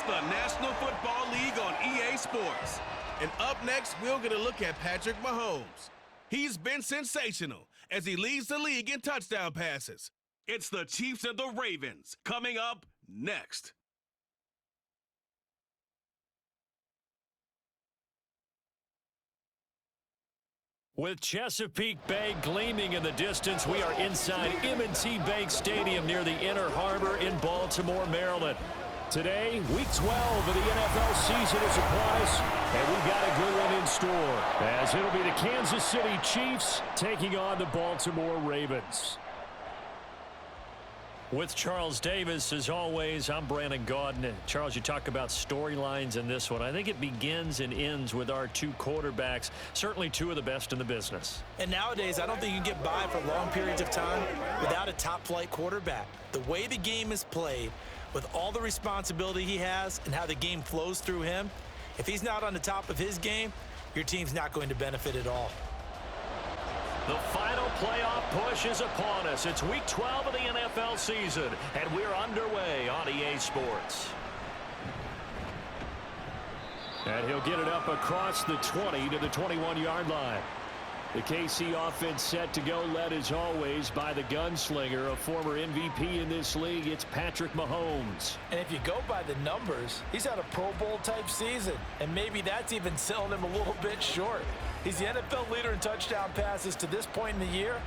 the National Football League on EA Sports. And up next, we'll get a look at Patrick Mahomes. He's been sensational as he leads the league in touchdown passes. It's the Chiefs and the Ravens coming up next. With Chesapeake Bay gleaming in the distance, we are inside M&T Bank Stadium near the Inner Harbor in Baltimore, Maryland. Today, Week 12 of the NFL season is upon us, and we've got a good one in store, as it'll be the Kansas City Chiefs taking on the Baltimore Ravens. With Charles Davis, as always, I'm Brandon Gaudin. Charles, you talk about storylines in this one. I think it begins and ends with our two quarterbacks, certainly two of the best in the business. And nowadays, I don't think you can get by for long periods of time without a top-flight quarterback. The way the game is played, with all the responsibility he has and how the game flows through him, if he's not on the top of his game, your team's not going to benefit at all. The final playoff push is upon us. It's Week 12 of the NFL season, and we're underway on EA Sports. And he'll get it up across the 20 to the 21-yard line. The KC offense set to go, led as always by the gunslinger, a former MVP in this league. It's Patrick Mahomes. And if you go by the numbers, he's had a Pro Bowl type season, and maybe that's even selling him a little bit short. He's the NFL leader in touchdown passes to this point in the year,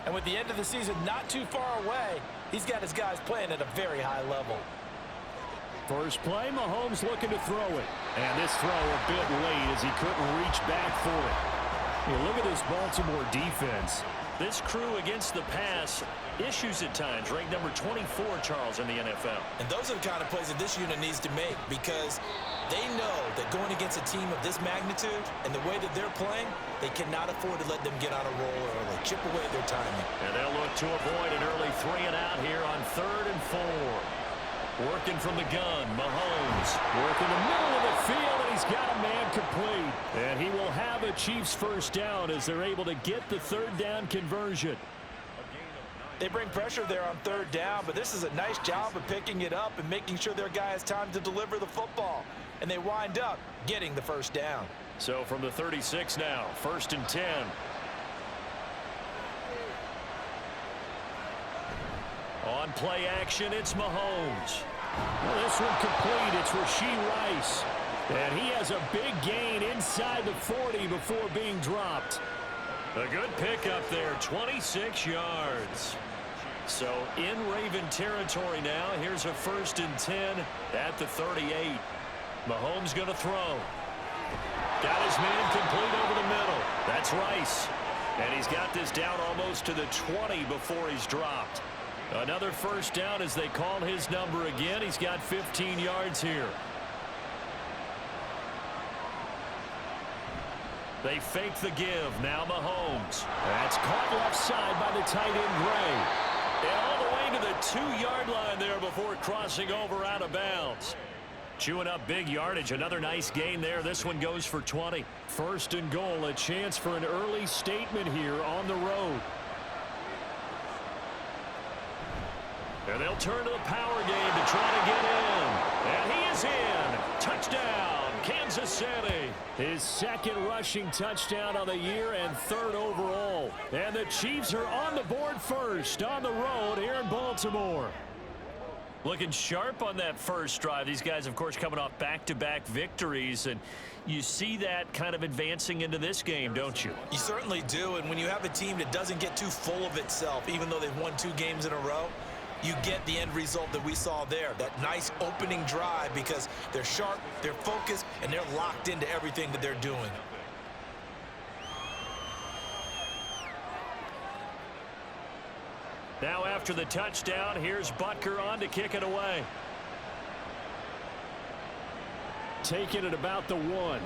and with the end of the season not too far away, he's got his guys playing at a very high level. First play, Mahomes looking to throw it. And this throw a bit late as he couldn't reach back for it. You look at this Baltimore defense. This crew against the pass, issues at times, ranked number 24, Charles, in the NFL. And those are the kind of plays that this unit needs to make, because they know that going against a team of this magnitude and the way that they're playing, they cannot afford to let them get on a roll early, chip away their timing. And they'll look to avoid an early 3 and out here on 3rd and 4. Working from the gun, Mahomes working the middle of the field, and he's got a man complete. And he will have a Chiefs first down as they're able to get the 3rd down conversion. They bring pressure there on 3rd down, but this is a nice job of picking it up and making sure their guy has time to deliver the football. And they wind up getting the first down. So from the 36 now, 1st and 10. On play action, it's Mahomes. Well, this one complete. It's Rashee Rice. And he has a big gain inside the 40 before being dropped. A good pickup there, 26 yards. So in Raven territory now, here's a 1st and 10 at the 38. Mahomes going to throw. Got his man complete over the middle. That's Rice. And he's got this down almost to the 20 before he's dropped. Another first down as they call his number again. He's got 15 yards here. They fake the give. Now Mahomes. That's caught left side by the tight end Gray. And all the way to the 2-yard line there before crossing over out of bounds. Chewing up big yardage. Another nice gain there. This one goes for 20. 1st and goal. A chance for an early statement here on the road. And they'll turn to the power game to try to get in. And he is in. Touchdown, Kansas City. His 2nd rushing touchdown of the year and 3rd overall. And the Chiefs are on the board first on the road here in Baltimore. Looking sharp on that first drive. These guys, of course, coming off back-to-back victories. And you see that kind of advancing into this game, don't you? You certainly do. And when you have a team that doesn't get too full of itself, even though they've won 2 games in a row, you get the end result that we saw there, that nice opening drive, because they're sharp, they're focused, and they're locked into everything that they're doing. Now after the touchdown, here's Butker on to kick it away. Taking it about the 1.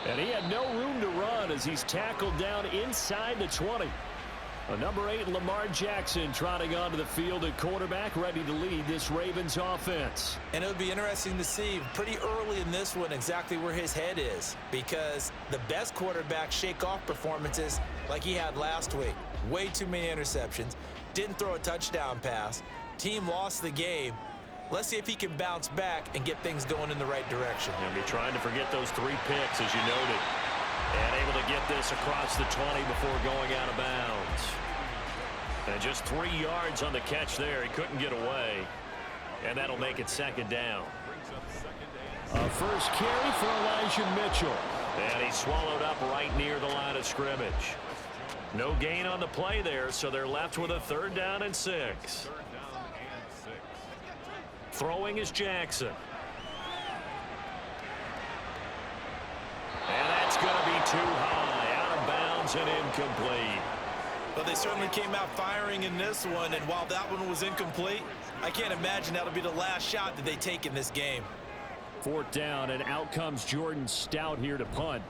And he had no room to run as he's tackled down inside the 20. Number 8, Lamar Jackson, trotting onto the field at quarterback, ready to lead this Ravens offense. And it would be interesting to see pretty early in this one exactly where his head is, because the best quarterbacks shake off performances like he had last week. Way too many interceptions, didn't throw a touchdown pass, team lost the game, Let's see if he can bounce back and get things going in the right direction. He'll be trying to forget those 3 picks, as you noted. And able to get this across the 20 before going out of bounds. And just 3 yards on the catch there. He couldn't get away. And that'll make it 2nd down. A first carry for Elijah Mitchell. And he's swallowed up right near the line of scrimmage. No gain on the play there, so they're left with a 3rd down and 6. Throwing is Jackson. And that's going to be too high. Out of bounds and incomplete. Well, they certainly came out firing in this one, and while that one was incomplete, I can't imagine that'll be the last shot that they take in this game. 4th down, and out comes Jordan Stout here to punt.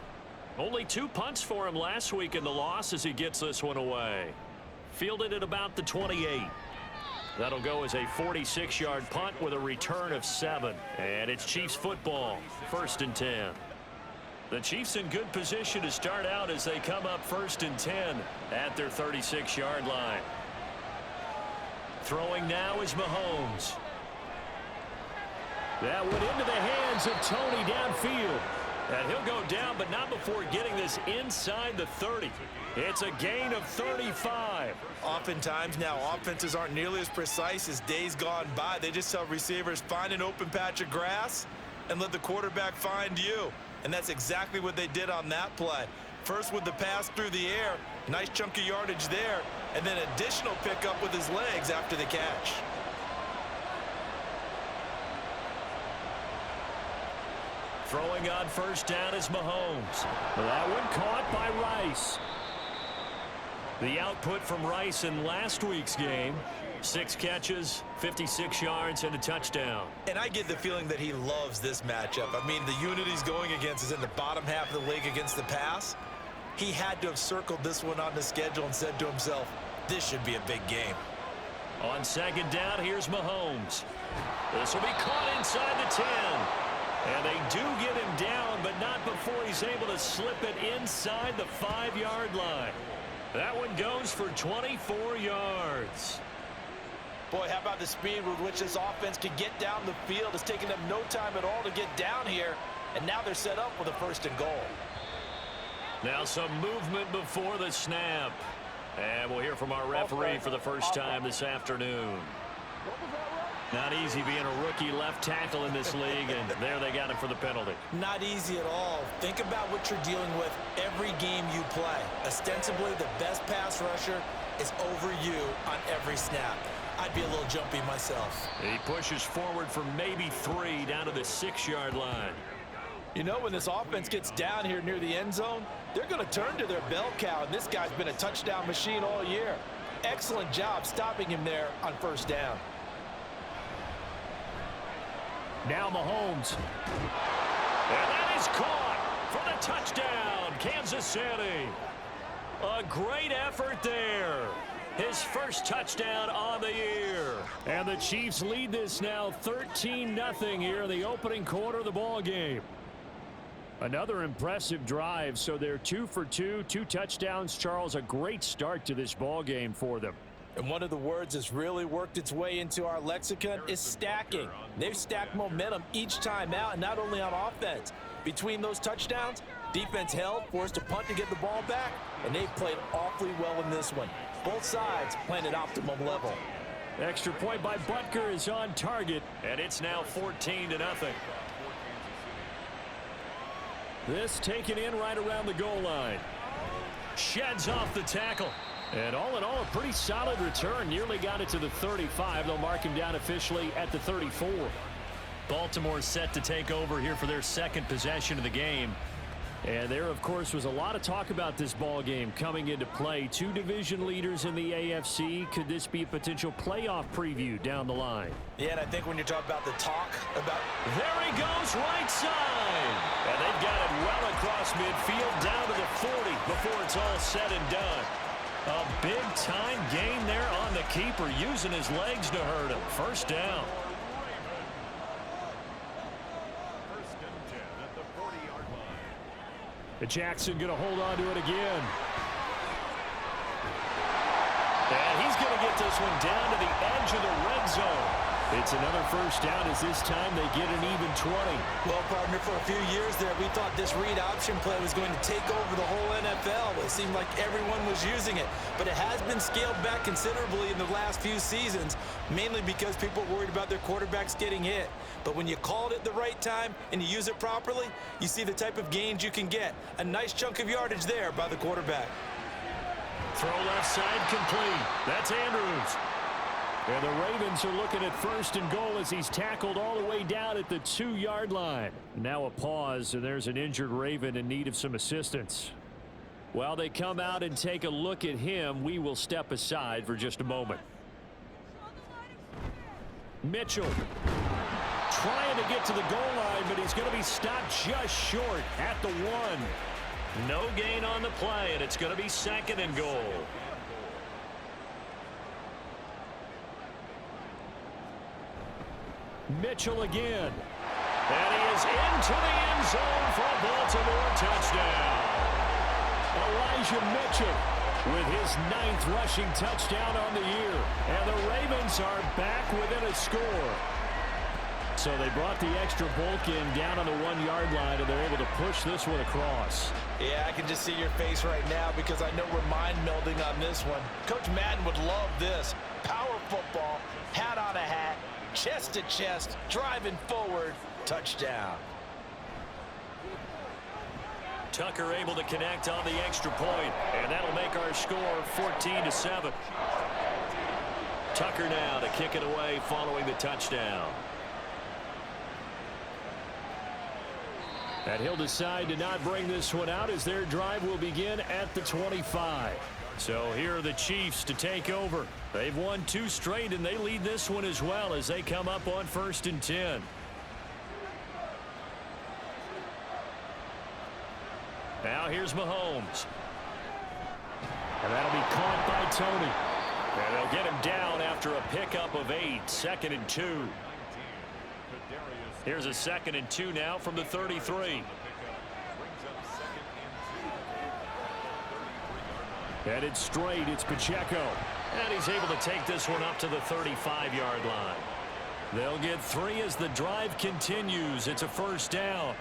Only 2 punts for him last week in the loss as he gets this one away. Fielded at about the 28. That'll go as a 46-yard punt with a return of 7. And it's Chiefs football, 1st and 10. The Chiefs in good position to start out as they come up 1st and 10 at their 36-yard line. Throwing now is Mahomes. That went into the hands of Tony downfield. And he'll go down, but not before getting this inside the 30. It's a gain of 35. Oftentimes now, offenses aren't nearly as precise as days gone by. They just tell receivers, find an open patch of grass and let the quarterback find you. And that's exactly what they did on that play. First with the pass through the air, nice chunk of yardage there, and then additional pickup with his legs after the catch. Throwing on 1st down is Mahomes. That one caught by Rice. The output from Rice in last week's game, 6 catches, 56 yards, and a touchdown. And I get the feeling that he loves this matchup. I mean, the unit he's going against is in the bottom half of the league against the pass. He had to have circled this one on the schedule and said to himself, this should be a big game. On 2nd down, here's Mahomes. This will be caught inside the 10. And they do get him down, but not before he's able to slip it inside the 5-yard line. That one goes for 24 yards. Boy, how about the speed with which this offense can get down the field? It's taken them no time at all to get down here, and now they're set up with a 1st and goal. Now some movement before the snap. And we'll hear from our referee for the first time this afternoon. Not easy being a rookie left tackle in this league, and there they got him for the penalty. Not easy at all. Think about what you're dealing with every game you play. Ostensibly, the best pass rusher is over you on every snap. I'd be a little jumpy myself. He pushes forward for maybe 3 down to the 6-yard line. You know, when this offense gets down here near the end zone, they're going to turn to their bell cow, and this guy's been a touchdown machine all year. Excellent job stopping him there on 1st down. Now Mahomes. And that is caught for the touchdown, Kansas City. A great effort there. His first touchdown on the year. And the Chiefs lead this now 13-0 here in the opening quarter of the ball game. Another impressive drive, so they're 2 for 2, 2 touchdowns. Charles, a great start to this ball game for them. And one of the words that's really worked its way into our lexicon is stacking. They've stacked momentum each time out, and not only on offense. Between those touchdowns, defense held, forced a punt to get the ball back, and they've played awfully well in this one. Both sides playing at optimum level. Extra point by Butker is on target. And it's now 14-0. This taken in right around the goal line. Sheds off the tackle. And all in all, a pretty solid return. Nearly got it to the 35. They'll mark him down officially at the 34. Baltimore set to take over here for their 2nd possession of the game. And there, of course, was a lot of talk about this ball game coming into play. 2 division leaders in the AFC. Could this be a potential playoff preview down the line? Yeah, and I think when you're talking about the talk about... There he goes, right side. And they've got it well across midfield down to the 40 before it's all said and done. A big-time gain there on the keeper, using his legs to hurt him. 1st down. Jackson going to hold on to it again. And he's going to get this one down to the edge of the red zone. It's another first down as this time they get an even 20. Well, partner, for a few years there, we thought this read option play was going to take over the whole NFL. It seemed like everyone was using it, but it has been scaled back considerably in the last few seasons, mainly because people are worried about their quarterbacks getting hit. But when you call it at the right time and you use it properly, you see the type of gains you can get. A nice chunk of yardage there by the quarterback. Throw left side complete. That's Andrews. And the Ravens are looking at first and goal as he's tackled all the way down at the 2-yard line. Now a pause, and there's an injured Raven in need of some assistance. While they come out and take a look at him, we will step aside for just a moment. Mitchell trying to get to the goal line, but he's going to be stopped just short at the 1. No gain on the play, and it's going to be 2nd and goal. Mitchell again. And he is into the end zone for a Baltimore touchdown. Elijah Mitchell with his 9th rushing touchdown on the year. And the Ravens are back within a score. So they brought the extra bulk in down on the 1-yard line, and they're able to push this one across. Yeah, I can just see your face right now because I know we're mind melding on this one. Coach Madden would love this. Power football, hat on a hat, chest to chest, driving forward, touchdown. Tucker able to connect on the extra point, and that'll make our score 14-7. Tucker now to kick it away following the touchdown. And he'll decide to not bring this one out as their drive will begin at the 25. So here are the Chiefs to take over. They've won 2 straight, and they lead this one as well as they come up on 1st and 10. Now here's Mahomes. And that'll be caught by Tony. And they'll get him down after a pickup of 8. 2nd and 2. Here's a 2nd and 2 now from the 33. Headed straight, it's Pacheco. And he's able to take this one up to the 35-yard line. They'll get 3 as the drive continues. It's a first down.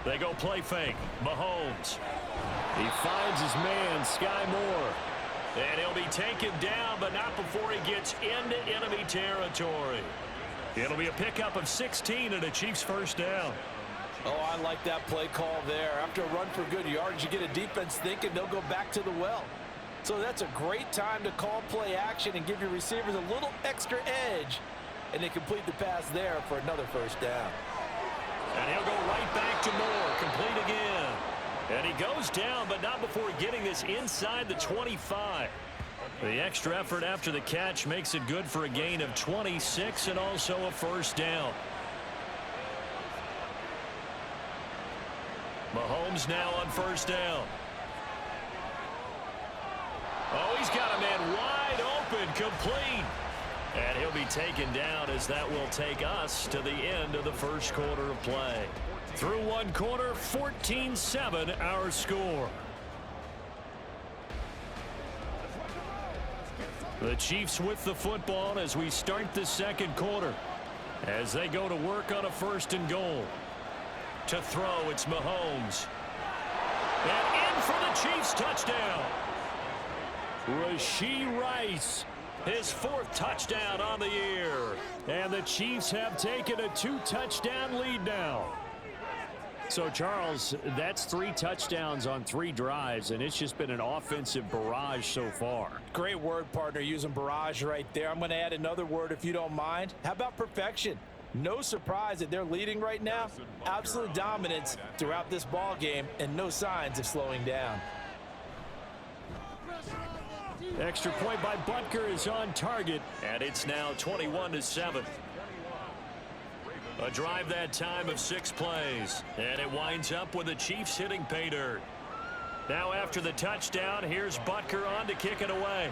They go play fake. Mahomes. He finds his man, Sky Moore. And he'll be taken down, but not before he gets into enemy territory. It'll be a pickup of 16 and a Chiefs first down. Oh, I like that play call there. After a run for good yards, you get a defense thinking they'll go back to the well. So that's a great time to call play action and give your receivers a little extra edge. And they complete the pass there for another first down. And he'll go right back to Moore, complete again. And he goes down, but not before getting this inside the 25. The extra effort after the catch makes it good for a gain of 26 and also a first down. Mahomes now on first down. Oh, he's got a man wide open, complete. And he'll be taken down as that will take us to the end of the first quarter of play. Through one quarter, 14-7 our score. The Chiefs with the football as we start the second quarter. As they go to work on a 1st and goal. To throw, it's Mahomes. And in for the Chiefs touchdown. Rashee Rice, his 4th touchdown on the year. And the Chiefs have taken a 2-touchdown lead now. So, Charles, that's 3 touchdowns on 3 drives, and it's just been an offensive barrage so far. Great word, partner, using barrage right there. I'm going to add another word if you don't mind. How about perfection? No surprise that they're leading right now. Absolute dominance throughout this ball game and no signs of slowing down. Extra point by Butker is on target, and it's now 21-7. A drive that time of 6 plays, and it winds up with the Chiefs hitting pay dirt. Now after the touchdown, here's Butker on to kick it away.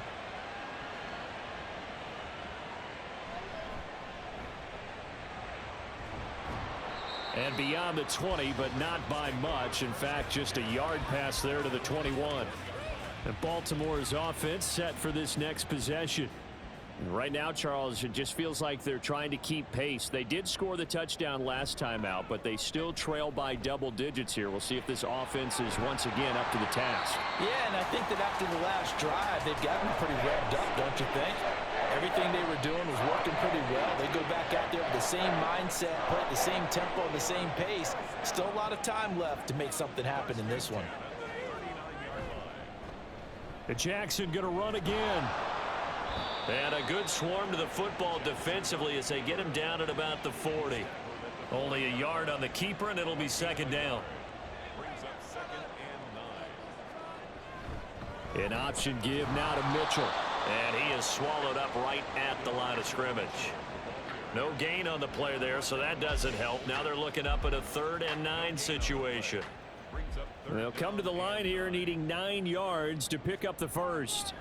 And beyond the 20, but not by much. In fact, just a yard pass there to the 21. And Baltimore's offense set for this next possession. And right now, Charles, it just feels like they're trying to keep pace. They did score the touchdown last time out, but they still trail by double digits here. We'll see if this offense is once again up to the task. Yeah, and I think that after the last drive, they've gotten pretty revved up, don't you think? Everything they were doing was working pretty well. They go back out there with the same mindset, play at the same tempo, the same pace. Still a lot of time left to make something happen in this one. And Jackson going to run again. And a good swarm to the football defensively as they get him down at about the 40. Only a yard on the keeper, and it'll be second down. An option give now to Mitchell. And he is swallowed up right at the line of scrimmage. No gain on the play there, so that doesn't help. Now they're looking up at a 3rd and 9 situation. They'll come to the line here needing 9 yards to pick up the first.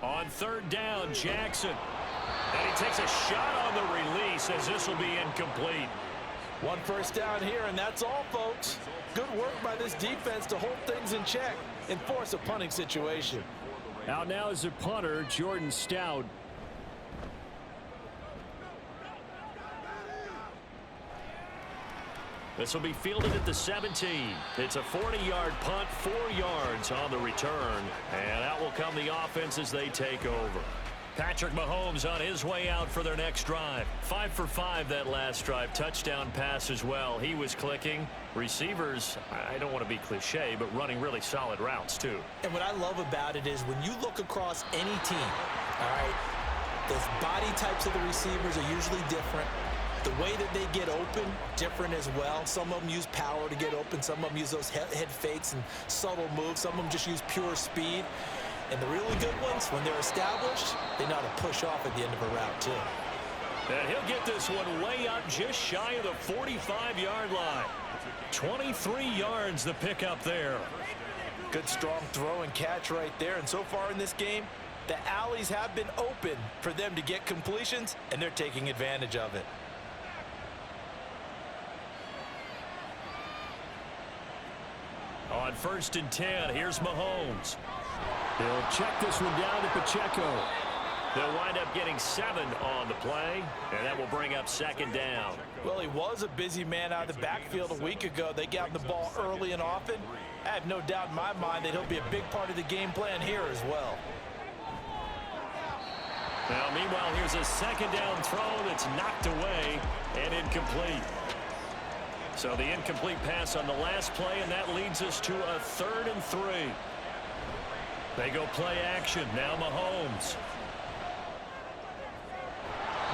On 3rd down, Jackson. And he takes a shot on the release as this will be incomplete. 1 first down here, and that's all, folks. Good work by this defense to hold things in check and force a punting situation. Out now is the punter, Jordan Stout. This will be fielded at the 17. It's a 40-yard punt, 4 yards on the return. And out will come the offense as they take over. Patrick Mahomes on his way out for their next drive. 5 for 5 that last drive. Touchdown pass as well. He was clicking. Receivers, I don't want to be cliche, but running really solid routes too. And what I love about it is when you look across any team, all right, the body types of the receivers are usually different. The way that they get open, different as well. Some of them use power to get open. Some of them use those head fakes and subtle moves. Some of them just use pure speed. And the really good ones, when they're established, they know how to push off at the end of a route, too. And he'll get this one way up just shy of the 45-yard line. 23 yards the pickup there. Good strong throw and catch right there. And so far in this game, the alleys have been open for them to get completions, and they're taking advantage of it. On 1st and 10, here's Mahomes. He'll check this one down to Pacheco. They'll wind up getting 7 on the play, and that will bring up 2nd down. Well, he was a busy man out of the backfield a week ago. They got him the ball early and often. I have no doubt in my mind that he'll be a big part of the game plan here as well. Now, meanwhile, here's a 2nd down throw that's knocked away and incomplete. So the incomplete pass on the last play, and that leads us to a 3rd and 3. They go play action. Now Mahomes.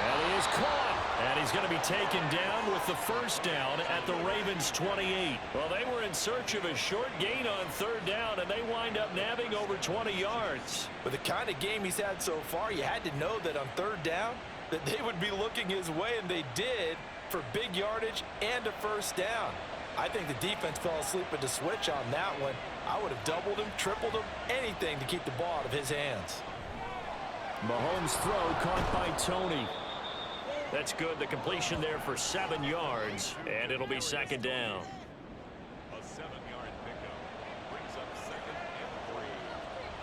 And he is caught. And he's going to be taken down with the first down at the Ravens' 28. Well, they were in search of a short gain on 3rd down, and they wind up nabbing over 20 yards. With the kind of game he's had so far, you had to know that on 3rd down that they would be looking his way, and they did, for big yardage and a first down. I think the defense fell asleep at the switch on that one. I would have doubled him, tripled him, anything to keep the ball out of his hands. Mahomes' throw caught by Tony. That's good. The completion there for 7 yards, and it'll be 2nd down. A 7-yard pickup brings up 2nd and 3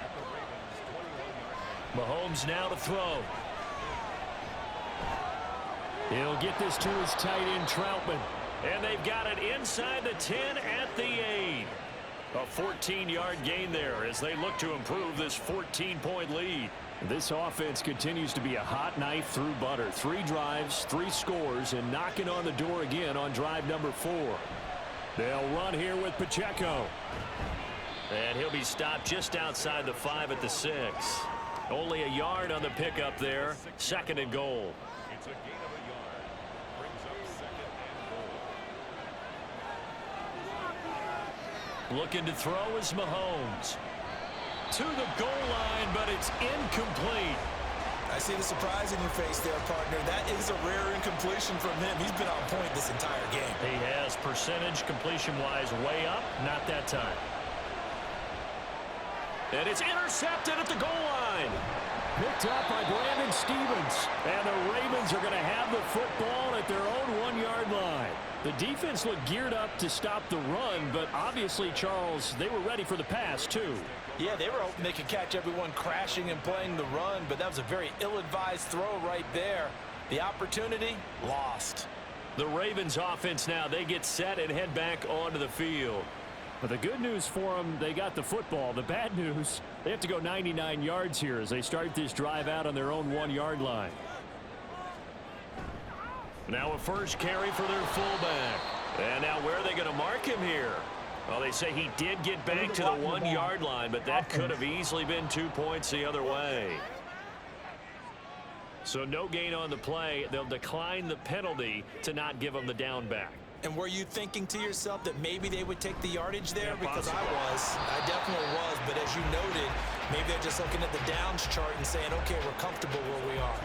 at the Ravens' 21-yard line. Mahomes now to throw. He'll get this to his tight end, Troutman. And they've got it inside the 10 at the 8. A 14-yard gain there as they look to improve this 14-point lead. This offense continues to be a hot knife through butter. 3 drives, 3 scores, and knocking on the door again on drive number 4. They'll run here with Pacheco. And he'll be stopped just outside the 5 at the 6. Only a yard on the pickup there. 2nd and goal. It's a gain of a yard. Brings up 2nd and goal. Looking to throw is Mahomes. To the goal line, but it's incomplete. I see the surprise in your face there, partner. That is a rare incompletion from him. He's been on point this entire game. He has percentage completion-wise way up. Not that time. And it's intercepted at the goal line. picked up by Brandon Stevens. And the Ravens are going to have the football at their own 1-yard line. The defense looked geared up to stop the run, but obviously, Charles, they were ready for the pass, too. Yeah, they were hoping they could catch everyone crashing and playing the run, but that was a very ill-advised throw right there. The opportunity, lost. The Ravens offense now, they get set and head back onto the field. But the good news for them, they got the football. The bad news, they have to go 99 yards here as they start this drive out on their own 1-yard line. Now a first carry for their fullback. And now where are they going to mark him here? Well, they say he did get back to the 1-yard line, but that could have easily been 2 points the other way. So no gain on the play. They'll decline the penalty to not give him the down back. And were you thinking to yourself that maybe they would take the yardage there? Yeah, because possible. I definitely was. But as you noted, maybe they're just looking at the downs chart and saying, okay, we're comfortable where we are.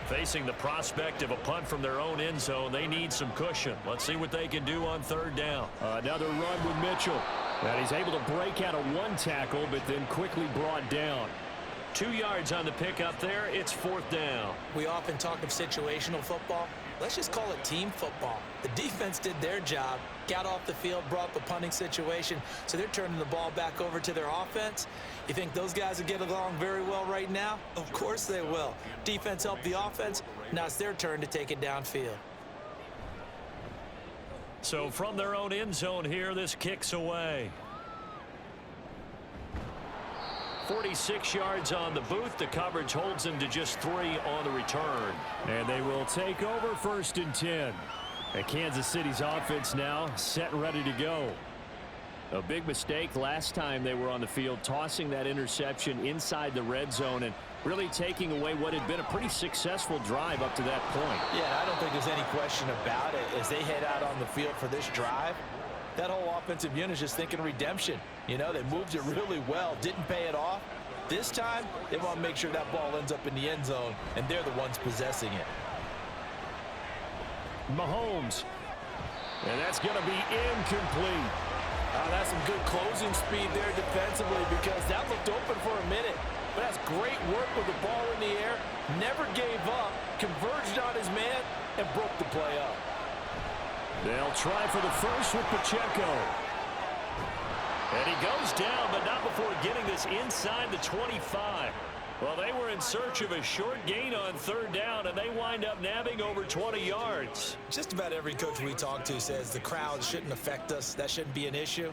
Facing the prospect of a punt from their own end zone, they need some cushion. Let's see what they can do on third down. Another run with Mitchell. And he's able to break out of one tackle, but then quickly brought down. 2 yards on the pickup there. It's fourth down. We often talk of situational football. Let's just call it team football. The defense did their job, got off the field, brought the punting situation, so they're turning the ball back over to their offense. You think those guys will get along very well right now? Of course they will. Defense helped the offense. Now it's their turn to take it downfield. So from their own end zone here, this kicks away. 46 yards on the boot. The coverage holds them to just 3 on the return. And they will take over first and 10. And Kansas City's offense now set and ready to go. A big mistake last time they were on the field, tossing that interception inside the red zone and really taking away what had been a pretty successful drive up to that point. Yeah, I don't think there's any question about it. As they head out on the field for this drive, that whole offensive unit is just thinking redemption. You know, they moved it really well, didn't pay it off. This time, they want to make sure that ball ends up in the end zone, and they're the ones possessing it. Mahomes. And that's going to be incomplete. That's some good closing speed there defensively because that looked open for a minute. But that's great work with the ball in the air. Never gave up, converged on his man, and broke the play up. They'll try for the first with Pacheco. And he goes down, but not before getting this inside the 25. Well, they were in search of a short gain on third down, and they wind up nabbing over 20 yards. Just about every coach we talk to says the crowd shouldn't affect us. That shouldn't be an issue.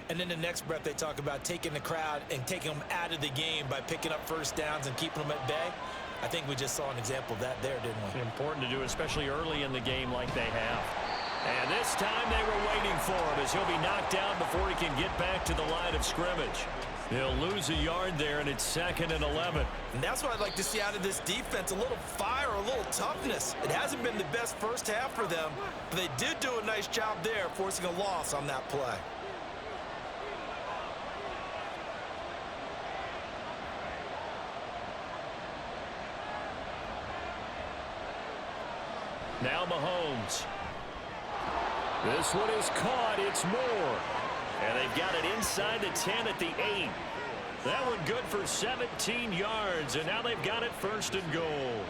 And then the next breath they talk about taking the crowd and taking them out of the game by picking up first downs and keeping them at bay. I think we just saw an example of that there, didn't we? Important to do, especially early in the game like they have. And this time they were waiting for him as he'll be knocked down before he can get back to the line of scrimmage. They'll lose a yard there, and it's 2nd and 11. And that's what I'd like to see out of this defense, a little fire, a little toughness. It hasn't been the best first half for them, but they did do a nice job there, forcing a loss on that play. Now Mahomes. This one is caught. It's Moore. And they've got it inside the 10 at the 8. That one good for 17 yards, and now they've got it 1st and goal.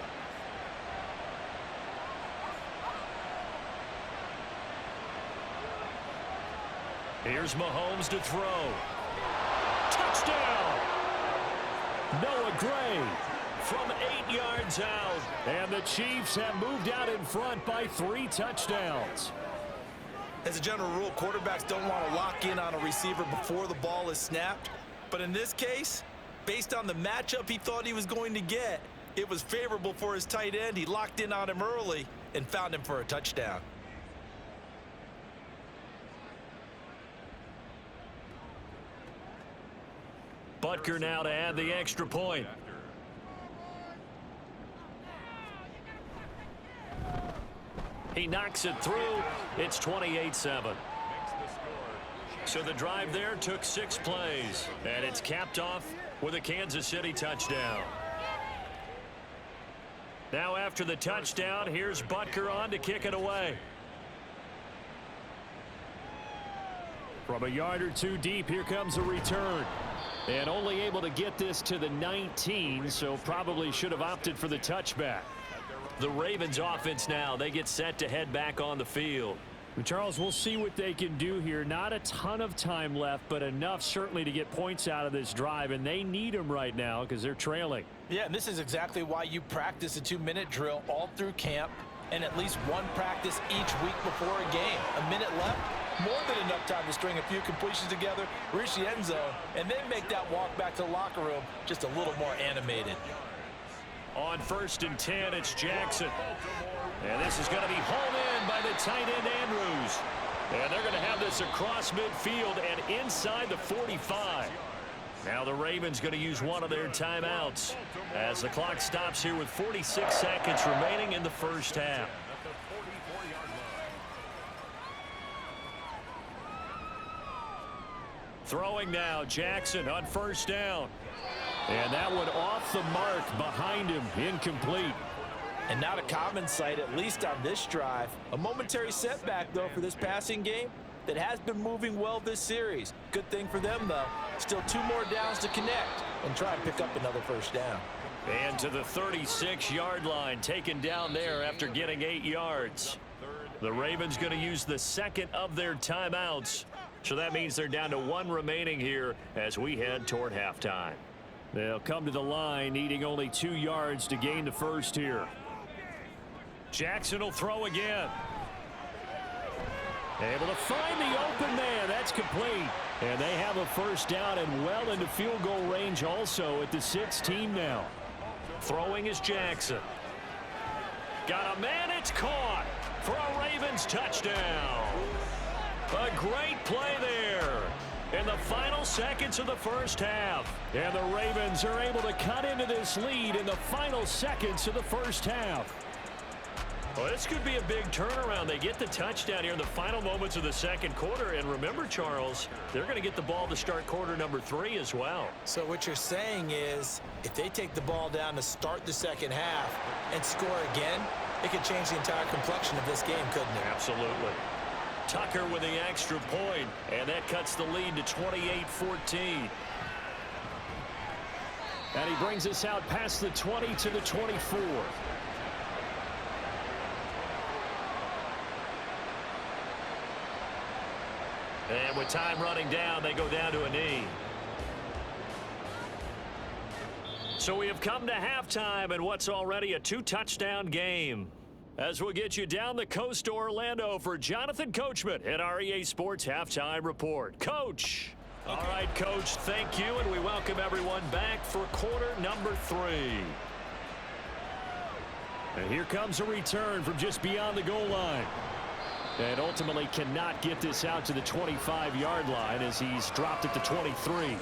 Here's Mahomes to throw. Touchdown! Noah Gray. From 8 yards out. And the Chiefs have moved out in front by 3 touchdowns. As a general rule, quarterbacks don't want to lock in on a receiver before the ball is snapped. But in this case, based on the matchup he thought he was going to get, it was favorable for his tight end. He locked in on him early and found him for a touchdown. Butker now to add the extra point. He knocks it through. It's 28-7. So the drive there took 6 plays, and it's capped off with a Kansas City touchdown. Now after the touchdown, here's Butker on to kick it away. From a yard or two deep, here comes a return. And only able to get this to the 19, so probably should have opted for the touchback. The Ravens offense now, they get set to head back on the field. Charles, we'll see what they can do here. Not a ton of time left, but enough certainly to get points out of this drive, and they need them right now because they're trailing. Yeah, and this is exactly why you practice a 2-minute drill all through camp and at least one practice each week before a game. A minute left, more than enough time to string a few completions together, reach the end zone, and then make that walk back to the locker room just a little more animated. On 1st and 10, it's Jackson. And this is going to be hauled in by the tight end Andrews. And they're going to have this across midfield and inside the 45. Now the Ravens going to use one of their timeouts as the clock stops here with 46 seconds remaining in the first half. Throwing now, Jackson on 1st down. And that one off the mark behind him, incomplete. And not a common sight, at least on this drive. A momentary setback, though, for this passing game that has been moving well this series. Good thing for them, though. Still 2 more downs to connect and try and pick up another 1st down. And to the 36-yard line, taken down there after getting 8 yards. The Ravens going to use the 2nd of their timeouts. So that means they're down to 1 remaining here as we head toward halftime. They'll come to the line needing only 2 yards to gain the 1st here. Jackson will throw again. Able to find the open man. That's complete. And they have a 1st down and well into field goal range also at the 16 now. Throwing is Jackson. Got a man. It's caught for a Ravens touchdown. A great play there in the final seconds of the first half. And the Ravens are able to cut into this lead in the final seconds of the first half. Well, this could be a big turnaround. They get the touchdown here in the final moments of the 2nd quarter. And remember, Charles, they're going to get the ball to start quarter number 3 as well. So what you're saying is if they take the ball down to start the 2nd half and score again, it could change the entire complexion of this game, couldn't it? Absolutely. Tucker with the extra point, and that cuts the lead to 28-14. And he brings us out past the 20 to the 24. And with time running down, they go down to a knee. So we have come to halftime in what's already a 2-touchdown game. As we'll get you down the coast to Orlando for Jonathan Coachman at our EA Sports Halftime Report. Coach. All right, Coach, thank you, and we welcome everyone back for quarter number 3. And here comes a return from just beyond the goal line. And ultimately cannot get this out to the 25-yard line as he's dropped it to 23.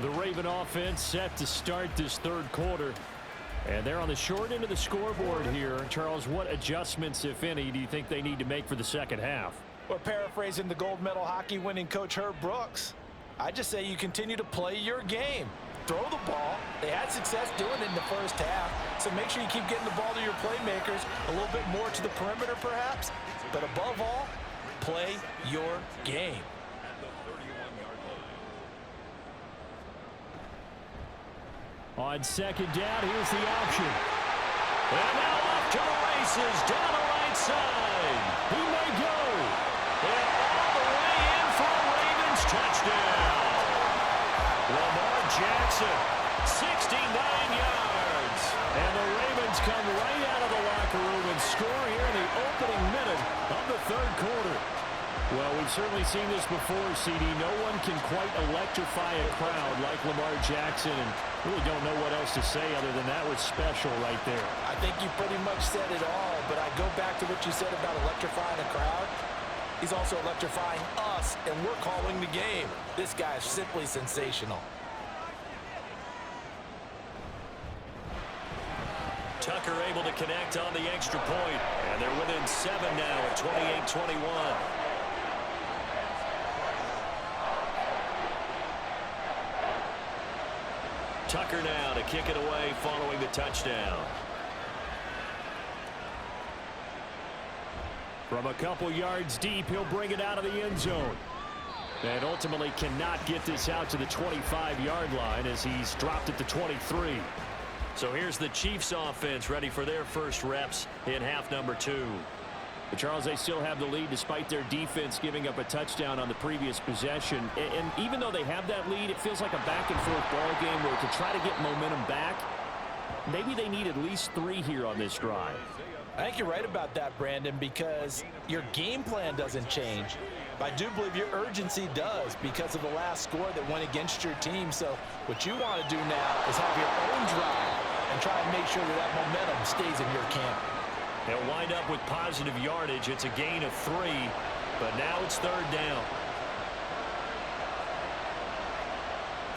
The Raven offense set to start this 3rd quarter. And they're on the short end of the scoreboard here. Charles, what adjustments, if any, do you think they need to make for the 2nd half? Or paraphrasing the gold medal hockey winning coach Herb Brooks, I just say you continue to play your game. Throw the ball. They had success doing it in the 1st half. So make sure you keep getting the ball to your playmakers, a little bit more to the perimeter perhaps. But above all, play your game. On 2nd down, here's the option. And now off to the races, down the right side. He may go. And all the way in for a Ravens touchdown. Lamar Jackson, 69 yards. And the Ravens come right out of the locker room and score here in the opening minute of the 3rd quarter. Well, we've certainly seen this before, CD. No one can quite electrify a crowd like Lamar Jackson, and really don't know what else to say other than that was special right there. I think you pretty much said it all, but I go back to what you said about electrifying a crowd. He's also electrifying us, and we're calling the game. This guy is simply sensational. Tucker able to connect on the extra point, and they're within 7 now at 28-21. Tucker now to kick it away following the touchdown. From a couple yards deep, he'll bring it out of the end zone. And ultimately cannot get this out to the 25-yard line as he's dropped at the 23. So here's the Chiefs offense ready for their first reps in half number 2. But Charles, they still have the lead despite their defense giving up a touchdown on the previous possession. And even though they have that lead, it feels like a back-and-forth ball game where to try to get momentum back, maybe they need at least 3 here on this drive. I think you're right about that, Brandon, because your game plan doesn't change. But I do believe your urgency does because of the last score that went against your team. So what you want to do now is have your own drive and try and make sure that that momentum stays in your camp. They'll wind up with positive yardage. It's a gain of 3, but now it's 3rd down.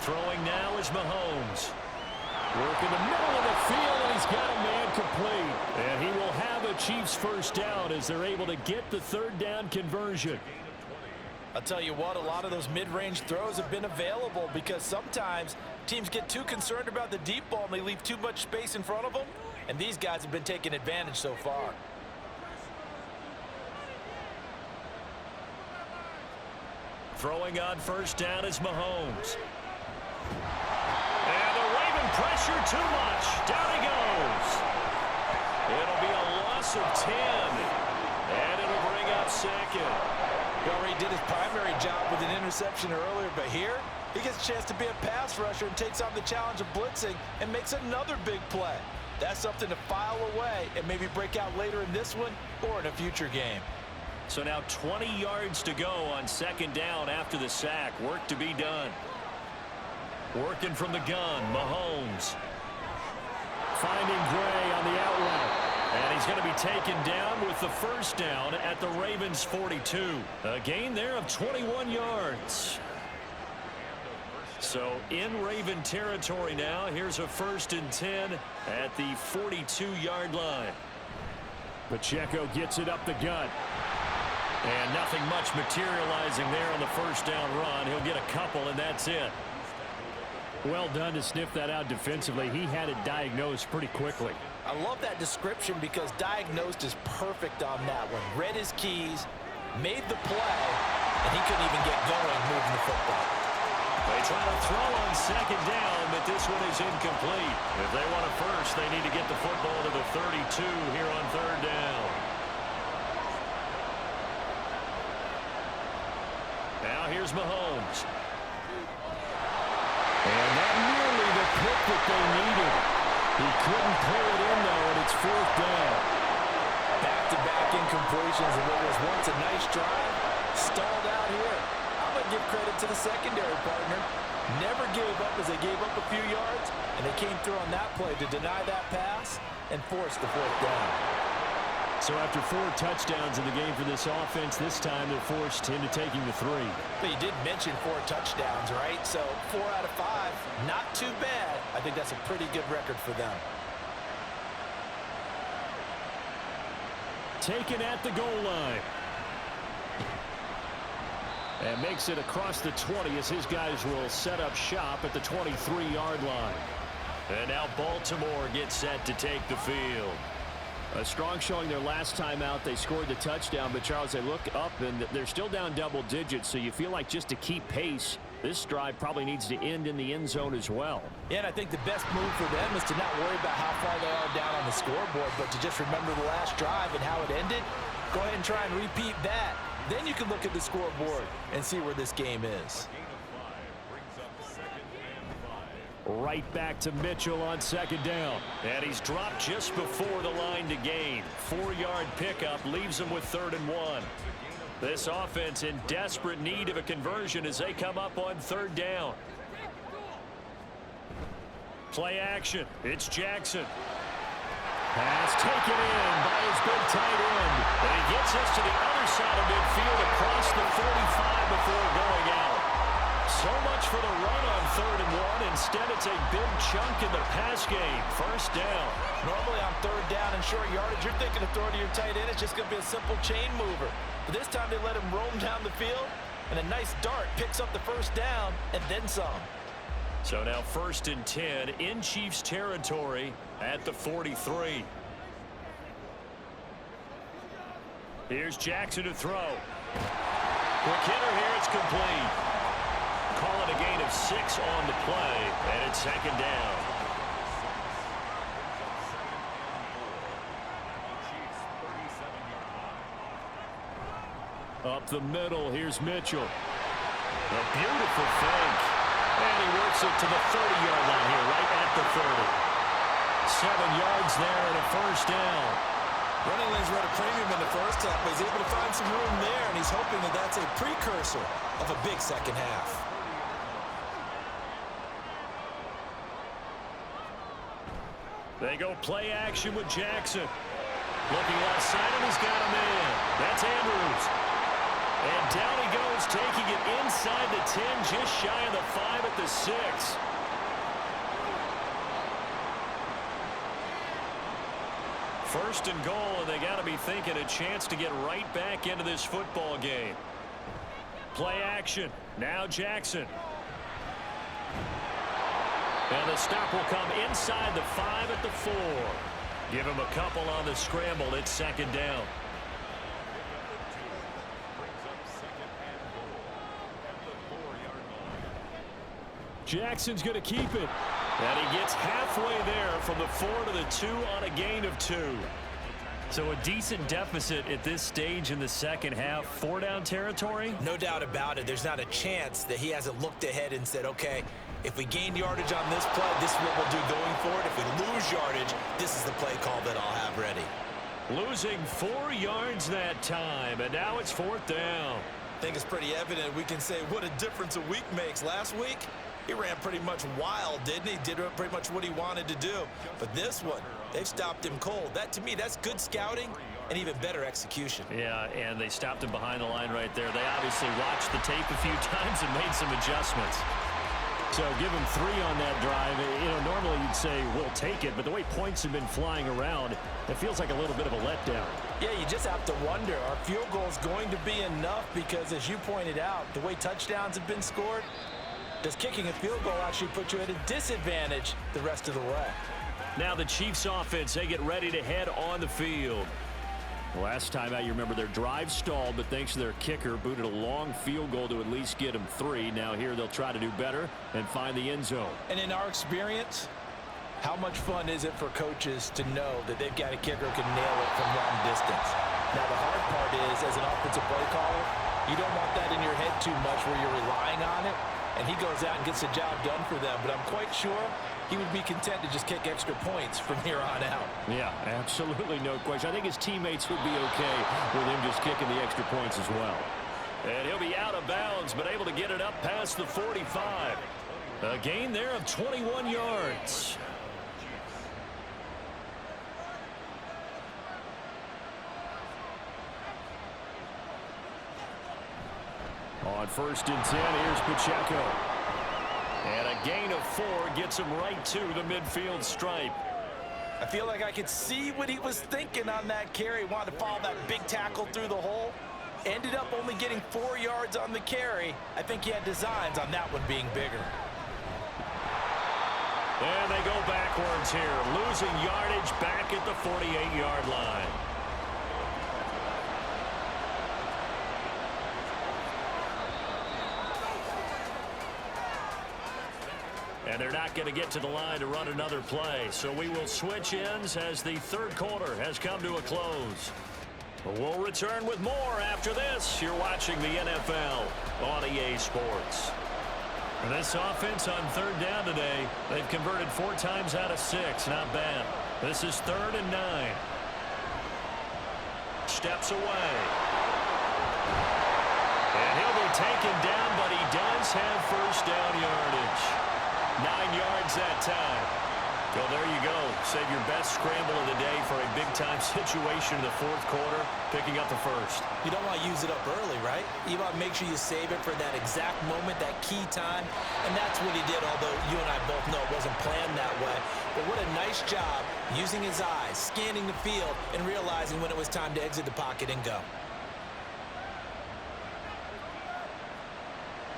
Throwing now is Mahomes. Work in the middle of the field, and he's got a man complete. And he will have a Chiefs first down as they're able to get the 3rd down conversion. I'll tell you what, a lot of those mid-range throws have been available because sometimes teams get too concerned about the deep ball and they leave too much space in front of them. And these guys have been taking advantage so far. Throwing on first down is Mahomes. And the Raven pressure too much. Down he goes. It'll be a loss of 10. And it'll bring up 2nd. He already did his primary job with an interception earlier, but here he gets a chance to be a pass rusher and takes on the challenge of blitzing and makes another big play. That's something to file away and maybe break out later in this one or in a future game. So now 20 yards to go on 2nd down after the sack. Work to be done. Working from the gun, Mahomes. Finding Gray on the outlet. And he's going to be taken down with the first down at the Ravens' 42. A gain there of 21 yards. So in Raven territory now. Here's a 1st and 10 at the 42-yard line. Pacheco gets it up the gut. And nothing much materializing there on the first down run. He'll get a couple, and that's it. Well done to sniff that out defensively. He had it diagnosed pretty quickly. I love that description because diagnosed is perfect on that one. Read his keys, made the play, and he couldn't even get going moving the football. They try to throw on 2nd down, but this one is incomplete. If they want a first, they need to get the football to the 32 here on 3rd down. Now here's Mahomes. And that nearly the pick that they needed. He couldn't pull it in, though, and it's 4th down. Back-to-back incompletions of what was once a nice drive. Stalled out here. I'm going to give credit to the secondary partner. Never gave up as they gave up a few yards, and they came through on that play to deny that pass and force the 4th down. So after 4 touchdowns in the game for this offense, this time they're forced into taking the 3. But you did mention 4 touchdowns, right? So 4 out of 5, not too bad. I think that's a pretty good record for them. Taken at the goal line. And makes it across the 20 as his guys will set up shop at the 23-yard line. And now Baltimore gets set to take the field. A strong showing their last time out. They scored the touchdown, but Charles, they look up and they're still down double digits, so you feel like just to keep pace, this drive probably needs to end in the end zone as well. Yeah, and I think the best move for them is to not worry about how far they are down on the scoreboard, but to just remember the last drive and how it ended. Go ahead and try and repeat that. Then you can look at the scoreboard and see where this game is. Right back to Mitchell on 2nd down. And he's dropped just before the line to gain. 4-yard pickup leaves him with 3rd and 1. This offense in desperate need of a conversion as they come up on 3rd down. Play action. It's Jackson. Pass taken in by his big tight end. And he gets us to the other side of midfield across the 45 before going out. So much for the run on 3rd and 1. Instead, it's a big chunk in the pass game. 1st down. Normally on 3rd down and short yardage, you're thinking of throwing to your tight end. It's just going to be a simple chain mover. But this time they let him roam down the field, and a nice dart picks up the 1st down and then some. So now 1st and 10 in Chiefs territory at the 43. Here's Jackson to throw. Quick hitter here. It's It's complete. Call it a gain of 6 on the play, and it's second down. Up the middle, here's Mitchell. A beautiful fake. And he works it to the 30-yard line here, right at the 30. 7 yards there and a first down. Running lanes were at a premium in the first half, but he's able to find some room there, and he's hoping that that's a precursor of a big second half. They go play action with Jackson. Looking left side, and he's got a man. That's Andrews. And down he goes, taking it inside the 10, just shy of the 5 at the 6. First and goal, and they got to be thinking a chance to get right back into this football game. Play action. Now Jackson. And the stop will come inside the 5 at the 4. Give him a couple on the scramble. It's second down. Jackson's going to keep it. And he gets halfway there from the 4 to the 2 on a gain of 2. So a decent deficit at this stage in the second half. 4-down territory? No doubt about it. There's not a chance that he hasn't looked ahead and said, okay, if we gain yardage on this play, this is what we'll do going forward. If we lose yardage, this is the play call that I'll have ready. Losing 4 yards that time, and now it's 4th down. I think it's pretty evident. We can say what a difference a week makes. Last week, he ran pretty much wild, didn't he? Did pretty much what he wanted to do. But this one, they've stopped him cold. That, to me, that's good scouting and even better execution. Yeah, and they stopped him behind the line right there. They obviously watched the tape a few times and made some adjustments. So give him 3 on that drive. You know, normally you'd say, we'll take it, but the way points have been flying around, it feels like a little bit of a letdown. Yeah, you just have to wonder, are field goals going to be enough? Because as you pointed out, the way touchdowns have been scored, does kicking a field goal actually put you at a disadvantage the rest of the way? Now the Chiefs offense, they get ready to head on the field. Last time out, you remember their drive stalled, but thanks to their kicker, booted a long field goal to at least get them 3. Now here they'll try to do better and find the end zone. And in our experience, how much fun is it for coaches to know that they've got a kicker who can nail it from long distance? Now the hard part is, as an offensive play caller, you don't want that in your head too much where you're relying on it, and he goes out and gets the job done for them. But I'm quite sure he would be content to just kick extra points from here on out. Yeah, absolutely no question. I think his teammates would be okay with him just kicking the extra points as well. And he'll be out of bounds, but able to get it up past the 45. A gain there of 21 yards. On 1st and 10, here's Pacheco. And a gain of 4 gets him right to the midfield stripe. I feel like I could see what he was thinking on that carry. Wanted to follow that big tackle through the hole. Ended up only getting 4 yards on the carry. I think he had designs on that one being bigger. And they go backwards here, losing yardage back at the 48-yard line. And they're not going to get to the line to run another play. So we will switch ends as the 3rd quarter has come to a close. We'll return with more after this. You're watching the NFL on EA Sports. And this offense on 3rd down today, they've converted 4 times out of 6. Not bad. This is 3rd and 9. Steps away. And he'll be taken down, but he does have 1st down yardage. 9 yards that time. So there you go. Save your best scramble of the day for a big-time situation in the 4th quarter, picking up the 1st. You don't want to use it up early, right? You want to make sure you save it for that exact moment, that key time. And that's what he did, although you and I both know it wasn't planned that way. But what a nice job using his eyes, scanning the field, and realizing when it was time to exit the pocket and go.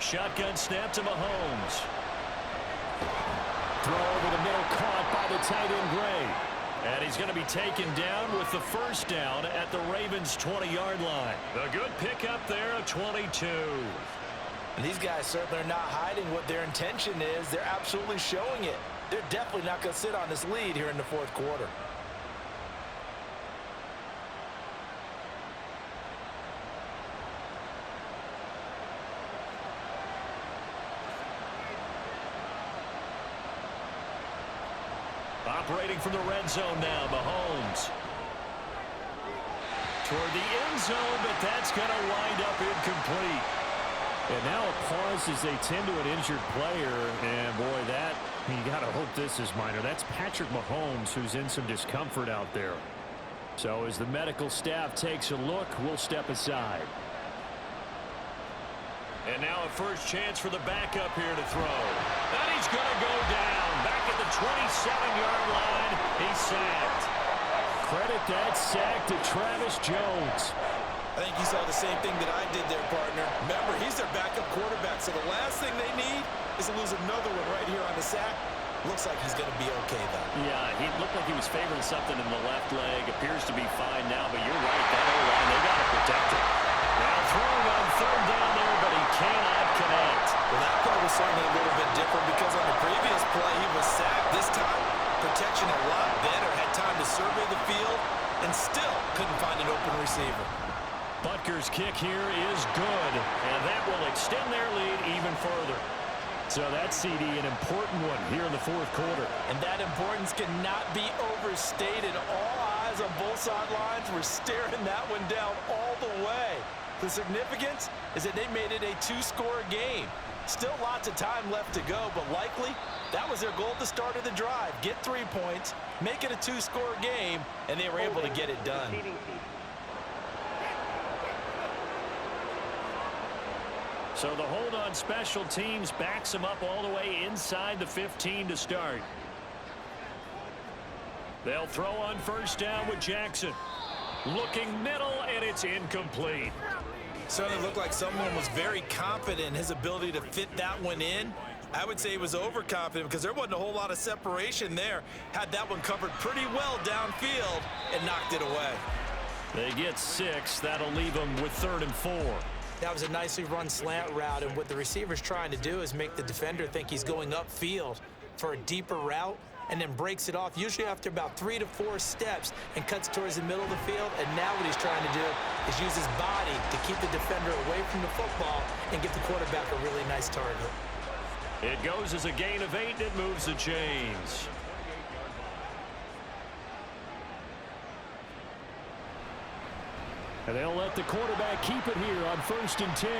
Shotgun snap to Mahomes. Throw over the middle, caught by the tight end Gray. And he's going to be taken down with the 1st down at the Ravens' 20-yard line. A good pickup there, 22. And these guys certainly are not hiding what their intention is. They're absolutely showing it. They're definitely not going to sit on this lead here in the fourth quarter. Operating from the red zone now, Mahomes. Toward the end zone, but that's going to wind up incomplete. And now a pause as they tend to an injured player. And, boy, you got to hope this is minor. That's Patrick Mahomes, who's in some discomfort out there. So as the medical staff takes a look, we'll step aside. And now a first chance for the backup here to throw. And he's going to go down. Back at the 27-yard line. He's sacked. Credit that sack to Travis Jones. I think you saw the same thing that I did there, partner. Remember, he's their backup quarterback, so the last thing they need is to lose another one right here on the sack. Looks like he's going to be okay, though. Yeah, he looked like he was favoring something in the left leg. Appears to be fine now, but you're right. That O-line, they got to protect it. Now throwing on third down there, but he cannot connect. Well, that play was certainly a little bit different because on the previous play, he was sacked. This time, protection a lot better. Had time to survey the field and still couldn't find an open receiver. Butker's kick here is good, and that will extend their lead even further. So that CD, an important one here in the fourth quarter. And that importance cannot be overstated. All eyes on both sidelines were staring that one down all the way. The significance is that they made it a two-score game. Still lots of time left to go, but likely that was their goal at the start of the drive. Get 3 points, make it a two-score game, and they were able to get it done. So the hold on special teams backs them up all the way inside the 15 to start. They'll throw on first down with Jackson. Looking middle, and it's incomplete. Certainly looked like someone was very confident in his ability to fit that one in. I would say he was overconfident because there wasn't a whole lot of separation there. Had that one covered pretty well downfield and knocked it away. They get 6. That'll leave them with 3rd and 4. That was a nicely run slant route, and what the receiver's trying to do is make the defender think he's going upfield for a deeper route and then breaks it off, usually after about 3 to 4 steps, and cuts towards the middle of the field. And now what he's trying to do is use his body to keep the defender away from the football and give the quarterback a really nice target. It goes as a gain of 8, and it moves the chains. And they'll let the quarterback keep it here on 1st and 10.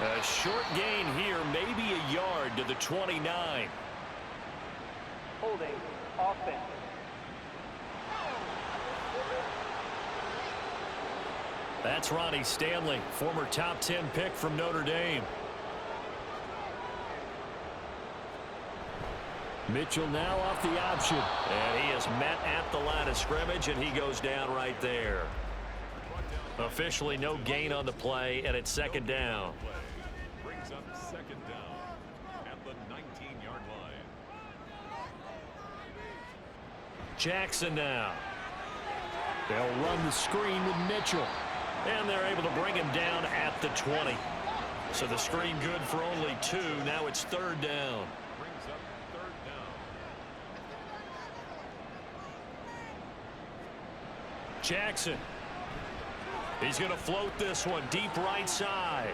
A short gain here, maybe a yard to the 29. Holding offense. That's Ronnie Stanley, former top 10 pick from Notre Dame. Mitchell now off the option. And he is met at the line of scrimmage, and he goes down right there. Officially no gain on the play, and it's 2nd down. Brings up 2nd down at the 19-yard line. Jackson now. They'll run the screen with Mitchell. And they're able to bring him down at the 20. So the screen good for only 2. Now it's 3rd down. Brings up 3rd down. Jackson. He's going to float this one deep right side.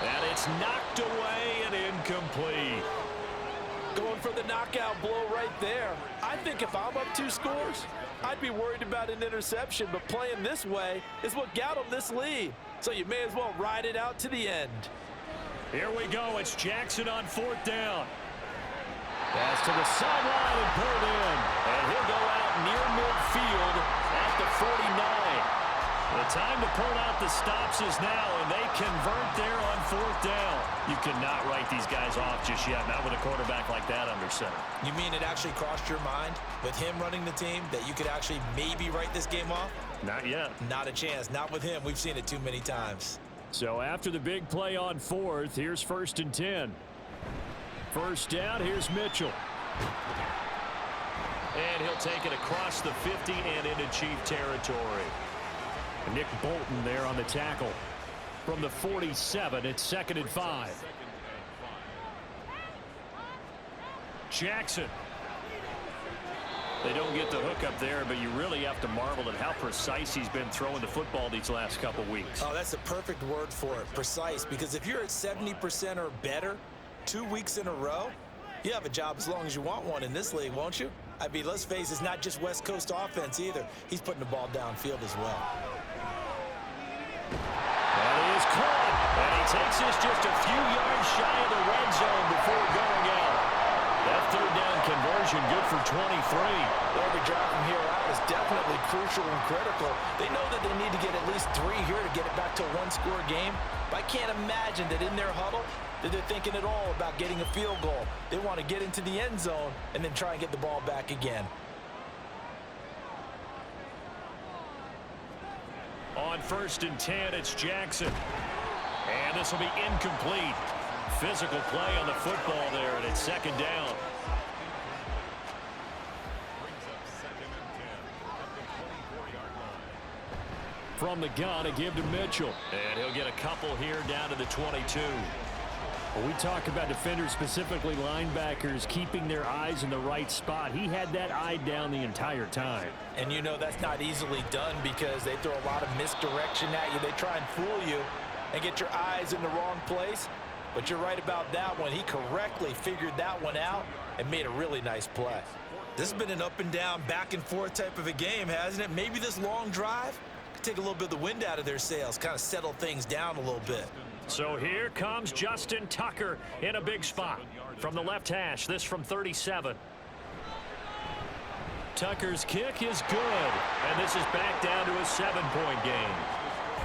And it's knocked away and incomplete. Going for the knockout blow right there. I think if I'm up 2 scores, I'd be worried about an interception, but playing this way is what got them this lead. So you may as well ride it out to the end. Here we go. It's Jackson on 4th down. Pass to the sideline and pulled in. And he'll go out near midfield at the 49. The time to pull out the stops is now, and they convert there on 4th down. You cannot write these guys off just yet, not with a quarterback like that under center. You mean it actually crossed your mind with him running the team that you could actually maybe write this game off? Not yet. Not a chance. Not with him. We've seen it too many times. So after the big play on 4th, here's 1st and 10. First down, here's Mitchell. And he'll take it across the 50 and into Chief territory. Nick Bolton there on the tackle. from the 47. It's 2nd and 5. Jackson. They don't get the hook up there, but you really have to marvel at how precise he's been throwing the football these last couple weeks. Oh, that's the perfect word for it, precise, because if you're at 70% or better 2 weeks in a row, you have a job as long as you want one in this league, won't you? I mean, let's face it, it's not just West Coast offense either. He's putting the ball downfield as well. That is caught, and he takes this just a few yards shy of the red zone before going out. That third down conversion good for 23. Every drive from here out is definitely crucial and critical. They know that they need to get at least 3 here to get it back to a one-score game. But I can't imagine that in their huddle that they're thinking at all about getting a field goal. They want to get into the end zone and then try and get the ball back again. On 1st and 10, it's Jackson. And this will be incomplete. Physical play on the football there, and it's 2nd down. From the gun, a give to Mitchell. And he'll get a couple here down to the 22. When we talk about defenders, specifically linebackers, keeping their eyes in the right spot, he had that eye down the entire time. And you know that's not easily done because they throw a lot of misdirection at you. They try and fool you and get your eyes in the wrong place. But you're right about that one. He correctly figured that one out and made a really nice play. This has been an up and down, back and forth type of a game, hasn't it? Maybe this long drive could take a little bit of the wind out of their sails, kind of settle things down a little bit. So here comes Justin Tucker in a big spot. From the left hash, this from 37. Tucker's kick is good, and this is back down to a 7-point game.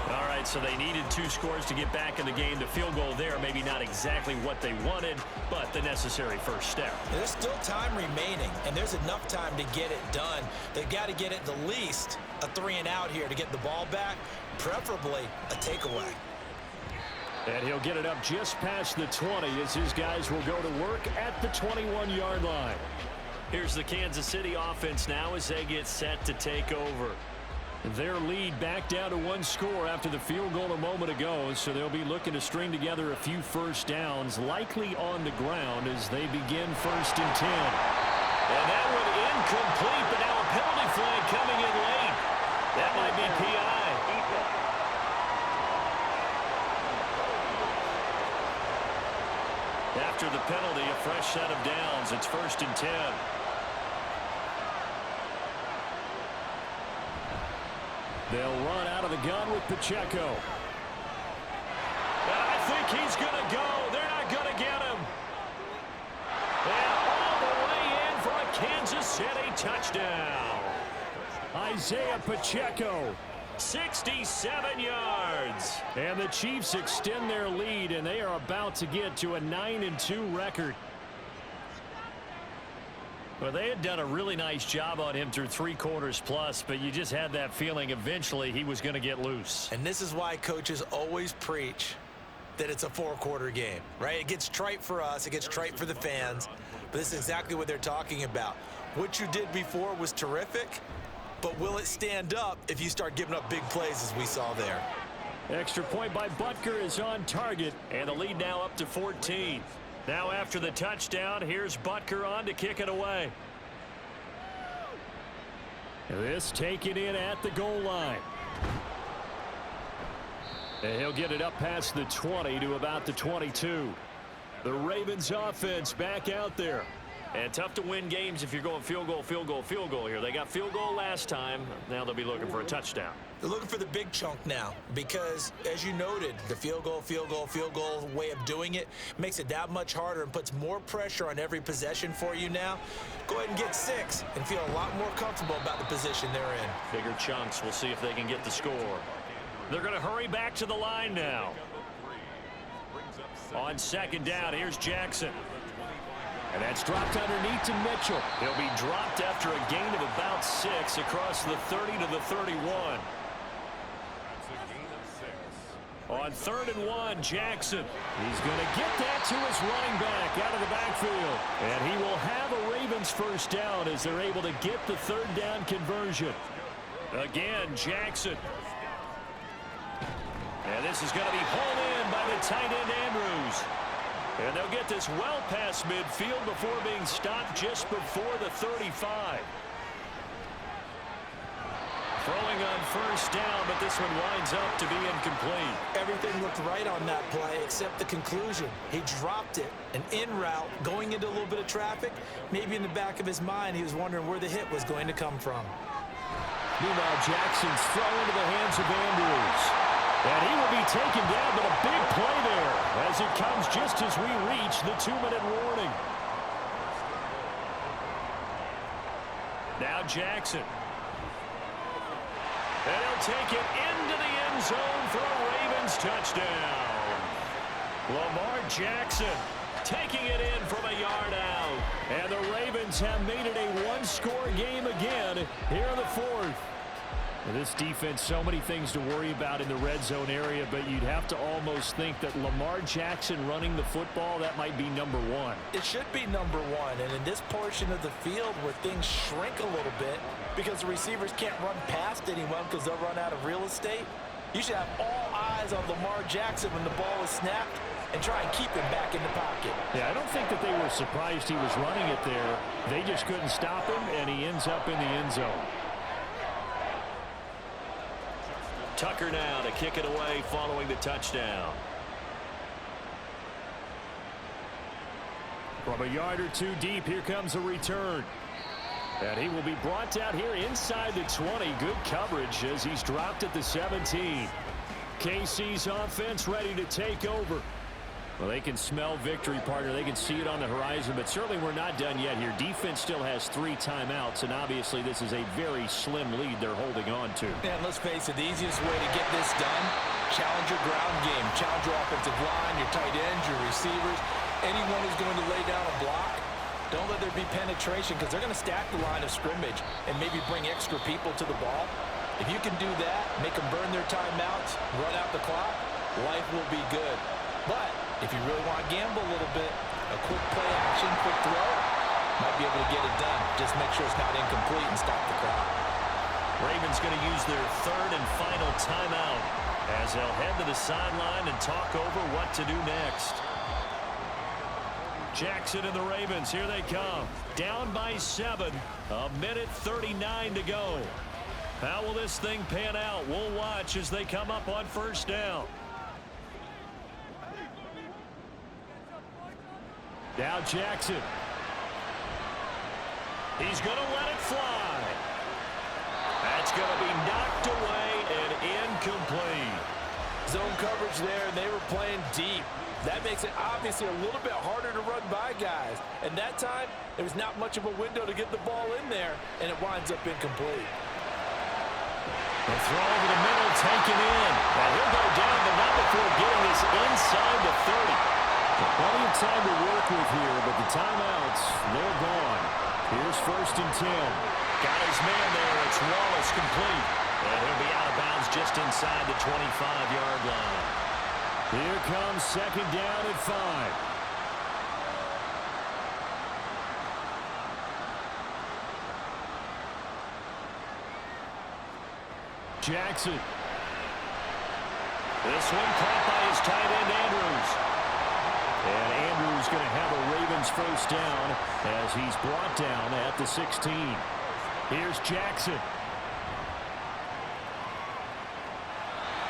All right, so they needed 2 scores to get back in the game. The field goal there, maybe not exactly what they wanted, but the necessary first step. There's still time remaining, and there's enough time to get it done. They've got to get at the least a 3-and-out here to get the ball back, preferably a takeaway. And he'll get it up just past the 20 as his guys will go to work at the 21-yard line. Here's the Kansas City offense now as they get set to take over. Their lead back down to 1 score after the field goal a moment ago, so they'll be looking to string together a few first downs, likely on the ground as they begin 1st and 10. And that one incomplete, but now a penalty flag coming in late. That might be PI. After the penalty, a fresh set of downs. It's 1st and 10. They'll run out of the gun with Pacheco. And I think he's going to go. They're not going to get him. And all the way in for a Kansas City touchdown. Isaiah Pacheco, 67 yards. And the Chiefs extend their lead, and they are about to get to a 9-2 record. Well, they had done a really nice job on him through 3 quarters plus, but you just had that feeling eventually he was going to get loose. And this is why coaches always preach that it's a 4-quarter game, right? It gets trite for us. It gets trite for the fans. But this is exactly what they're talking about. What you did before was terrific, but will it stand up if you start giving up big plays as we saw there? Extra point by Butker is on target, and the lead now up to 14. Now after the touchdown, here's Butker on to kick it away. This taken in at the goal line. And he'll get it up past the 20 to about the 22. The Ravens offense back out there. And tough to win games if you're going field goal, field goal, field goal here. They got field goal last time. Now they'll be looking for a touchdown. They're looking for the big chunk now because, as you noted, the field goal way of doing it makes it that much harder and puts more pressure on every possession for you now. Go ahead and get 6 and feel a lot more comfortable about the position they're in. Bigger chunks. We'll see if they can get the score. They're going to hurry back to the line now. On 2nd down, here's Jackson. And that's dropped underneath to Mitchell. He'll be dropped after a gain of about 6 across the 30 to the 31. On 3rd and 1, Jackson. He's going to get that to his running back out of the backfield. And he will have a Ravens first down as they're able to get the 3rd down conversion. Again, Jackson. And this is going to be hauled in by the tight end Andrews. And they'll get this well past midfield before being stopped just before the 35. Throwing on first down, but this one winds up to be incomplete. Everything looked right on that play except the conclusion. He dropped it, an in route, going into a little bit of traffic. Maybe in the back of his mind, he was wondering where the hit was going to come from. Meanwhile, Jackson's throw into the hands of Andrews. And he will be taken down, but a big play there as it comes just as we reach the 2-minute warning. Now Jackson. And he'll take it into the end zone for a Ravens touchdown. Lamar Jackson taking it in from a yard out. And the Ravens have made it a one-score game again here in the fourth. This defense, so many things to worry about in the red zone area, but you'd have to almost think that Lamar Jackson running the football, that might be number one. It should be number one, and in this portion of the field where things shrink a little bit because the receivers can't run past anyone because they'll run out of real estate, you should have all eyes on Lamar Jackson when the ball is snapped and try and keep him back in the pocket. Yeah, I don't think that they were surprised he was running it there. They just couldn't stop him, and he ends up in the end zone. Tucker now to kick it away following the touchdown. From a yard or two deep, here comes a return. And he will be brought down here inside the 20. Good coverage as he's dropped at the 17. KC's offense ready to take over. Well, they can smell victory, partner. They can see it on the horizon, but certainly we're not done yet here. Defense still has 3 timeouts, and obviously this is a very slim lead they're holding on to. And let's face it, the easiest way to get this done, challenge your ground game. Challenge your offensive line, your tight ends, your receivers, anyone who's going to lay down a block. Don't let there be penetration because they're going to stack the line of scrimmage and maybe bring extra people to the ball. If you can do that, make them burn their timeouts, run out the clock, life will be good. But if you really want to gamble a little bit, a quick play action, quick throw, might be able to get it done. Just make sure it's not incomplete and stop the clock. Ravens going to use their 3rd and final timeout as they'll head to the sideline and talk over what to do next. Jackson and the Ravens, here they come. Down by 7, a minute 39 to go. How will this thing pan out? We'll watch as they come up on first down. Now Jackson. He's going to let it fly. That's going to be knocked away and incomplete. Zone coverage there, and they were playing deep. That makes it obviously a little bit harder to run by guys. And that time, there was not much of a window to get the ball in there, and it winds up incomplete. The throw over the middle taken in. And he'll go down, but not before getting this inside the 30. Plenty of time to work with here, but the timeouts, they're gone. Here's 1st and 10. Got his man there. It's Wallace complete. And he'll be out of bounds just inside the 25-yard line. Here comes 2nd down at 5. Jackson. This one caught by his tight end, Andrews. And Andrews going to have a Ravens first down as he's brought down at the 16. Here's Jackson.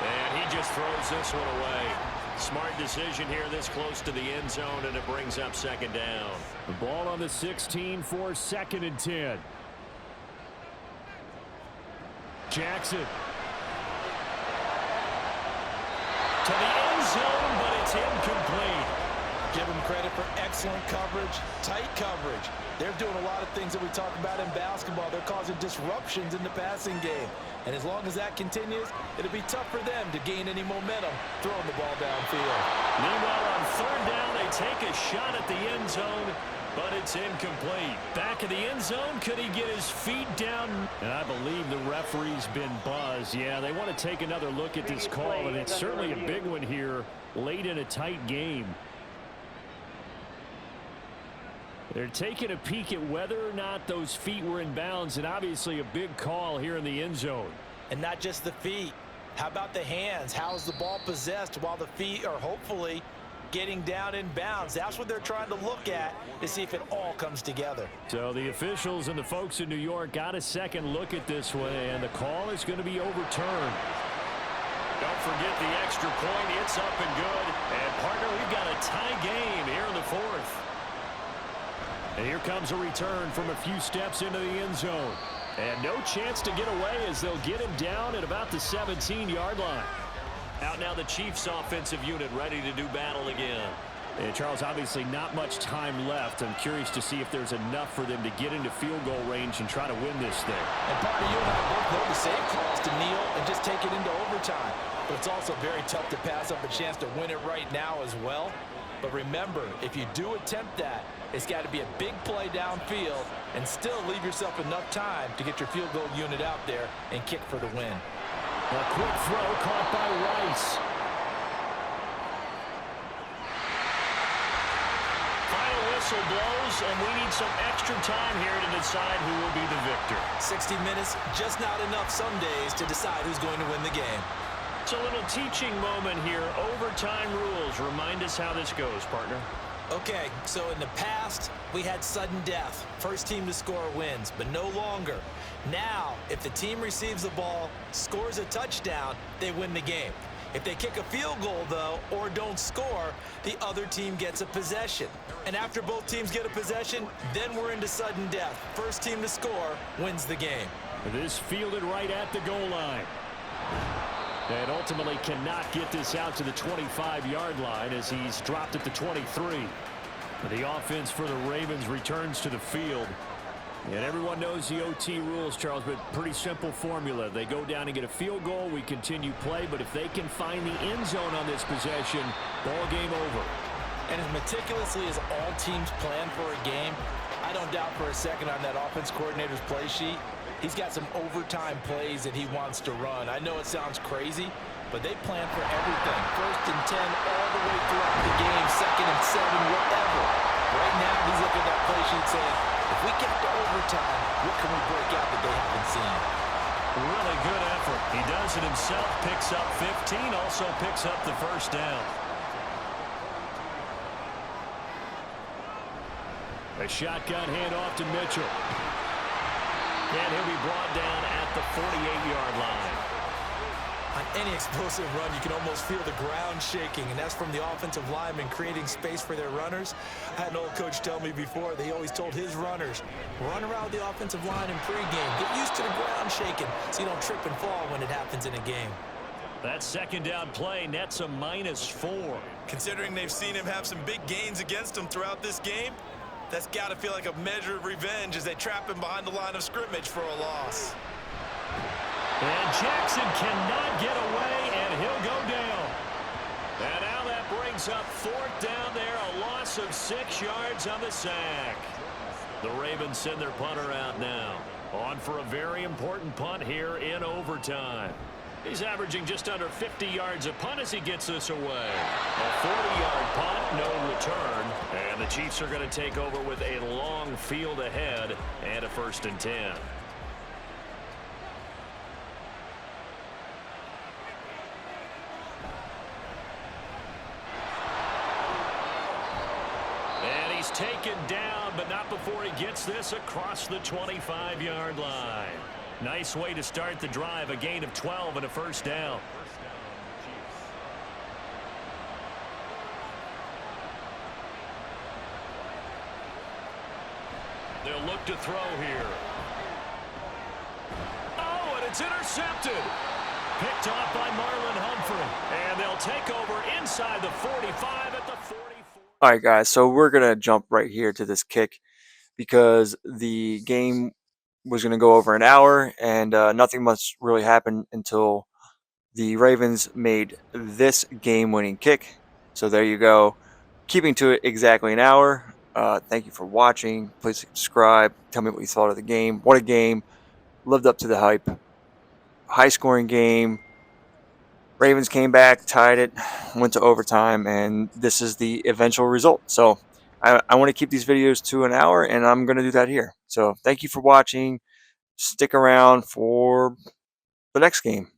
And he just throws this one away. Smart decision here this close to the end zone, and it brings up 2nd down. The ball on the 16 for 2nd and 10. Jackson. To the end zone, but it's incomplete. Give them credit for excellent coverage, tight coverage. They're doing a lot of things that we talk about in basketball. They're causing disruptions in the passing game. And as long as that continues, it'll be tough for them to gain any momentum throwing the ball downfield. Meanwhile, on 3rd down, they take a shot at the end zone, but it's incomplete. Back of the end zone, could he get his feet down? And I believe the referee's been buzzed. Yeah, they want to take another look at this call, and it's certainly a big one here late in a tight game. They're taking a peek at whether or not those feet were in bounds, and obviously a big call here in the end zone. And not just the feet. How about the hands? How's the ball possessed while the feet are hopefully getting down in bounds? That's what they're trying to look at to see if it all comes together. So the officials and the folks in New York got a second look at this one, and the call is going to be overturned. Don't forget the extra point. It's up and good. And, partner, we've got a tie game here in the fourth. And here comes a return from a few steps into the end zone. And no chance to get away as they'll get him down at about the 17-yard line. Out now the Chiefs offensive unit ready to do battle again. And Charles, obviously not much time left. I'm curious to see if there's enough for them to get into field goal range and try to win this thing. And partner, you and I both know the same calls to kneel and just take it into overtime. But it's also very tough to pass up a chance to win it right now as well. But remember, if you do attempt that, it's got to be a big play downfield and still leave yourself enough time to get your field goal unit out there and kick for the win. A quick throw caught by Rice. Final whistle blows, and we need some extra time here to decide who will be the victor. 60 minutes, just not enough some days to decide who's going to win the game. It's a little teaching moment here. Overtime rules. Remind us how this goes, partner. Okay, so in the past, we had sudden death. First team to score wins, but no longer. Now, if the team receives the ball, scores a touchdown, they win the game. If they kick a field goal, though, or don't score, the other team gets a possession. And after both teams get a possession, then we're into sudden death. First team to score wins the game. This fielded right at the goal line. And ultimately cannot get this out to the 25-yard line as he's dropped at the 23. The offense for the Ravens returns to the field. And everyone knows the OT rules, Charles, but pretty simple formula. They go down and get a field goal, we continue play, but if they can find the end zone on this possession, ball game over. And as meticulously as all teams plan for a game, I don't doubt for a second on that offense coordinator's play sheet, he's got some overtime plays that he wants to run. I know it sounds crazy, but they plan for everything. 1st and 10 all the way throughout the game, 2nd and 7, whatever. Right now, he's looking at that play sheet saying, if we get to overtime, what can we break out that they haven't seen? Really good effort. He does it himself, picks up 15, also picks up the first down. A shotgun handoff to Mitchell. And he'll be brought down at the 48-yard line. On any explosive run, you can almost feel the ground shaking, and that's from the offensive linemen creating space for their runners. I had an old coach tell me before, they always told his runners, run around the offensive line in pregame. Get used to the ground shaking so you don't trip and fall when it happens in a game. That second down play nets a -4. Considering they've seen him have some big gains against him throughout this game, that's got to feel like a measure of revenge as they trap him behind the line of scrimmage for a loss. And Jackson cannot get away, and he'll go down. And now that brings up 4th down there, a loss of 6 yards on the sack. The Ravens send their punter out now. On for a very important punt here in overtime. He's averaging just under 50 yards a punt as he gets this away. A 40-yard punt, no return. And the Chiefs are going to take over with a long field ahead and a 1st and 10. And he's taken down, but not before he gets this across the 25-yard line. Nice way to start the drive, a gain of 12 and a 1st down. They'll look to throw here. Oh, and it's intercepted. Picked off by Marlon Humphrey. And they'll take over inside the 45 at the 44. All right, guys, so we're going to jump right here to this kick because the game was going to go over an hour, and nothing much really happened until the Ravens made this game-winning kick. So there you go, keeping to it exactly an hour. Thank you for watching. Please subscribe. Tell me what you thought of the game. What a game. Lived up to the hype. High-scoring game. Ravens came back, tied it, went to overtime, and this is the eventual result. So I want to keep these videos to an hour, and I'm going to do that here. So thank you for watching. Stick around for the next game.